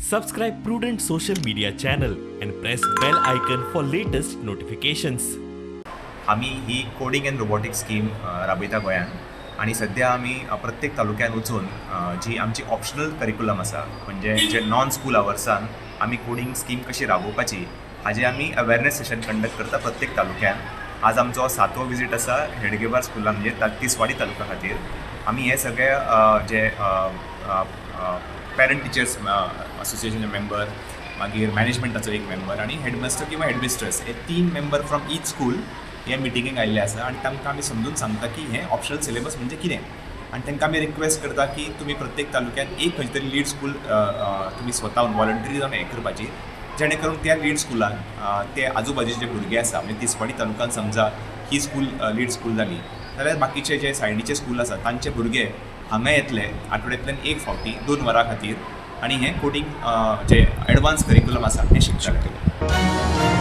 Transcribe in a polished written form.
Subscribe Prudent social media channel and press bell icon for latest notifications. आम्ही ही coding end robotics scheme राबयता गोंयांत आनी सध्या आमी प्रत्येक तालुक्यान वचून जी आमची ऑप्शनल करिकुलम आसा म्हणजे जे नॉन स्कूल आवर्सान आमी कोडिंग स्कीम कशी राबोवपाची हाजे आमी अवेरनेस सेशन कंडक्ट करता प्रत्येक तालुक्यान. आज आमचो 7वो विजीट आसा हेडगेवार स्कुलान म्हणजे तिसवाडी तालुका खातीर. आमी हे सगळे जे पेरंट टिचर्स असोसिएशनचे मेंबर मागीर मॅनेजमेंटाचो एक मेंबर आनी हेडमास्टर किंवा हेडमिस्ट्रेस हे 3 मेंबर फ्रॉम ईच स्कूल हे मिटिंगेक आयिल्ले आसा आनी तांकां आमी समजून सांगता की हे ऑप्शनल सिलेबस म्हणजे कितें आनी तांकां आमी रिक्वेस्ट करता की तुमी प्रत्येक तालुक्यात एक खंय तरी लीड स्कूल तुमी स्वताहून वॉलंटरी जावन हें करपाची जेणे करून त्या लीड स्कुलान ते आजूबाजूचे जे भुरगे आसा म्हणजे तिसवाडी तालुक्यान समजा ही स्कूल लीड स्कूल जाली जाल्यार बाकीचे जे सायडीचे स्कूल आसा तांचे भुरगे हांगा येतले आठवड्यांतल्यान एक फावटी 2 वरां खातीर आनी हें कोडिंग जे एडवान्स करिकुलम आसा हें शिकतले.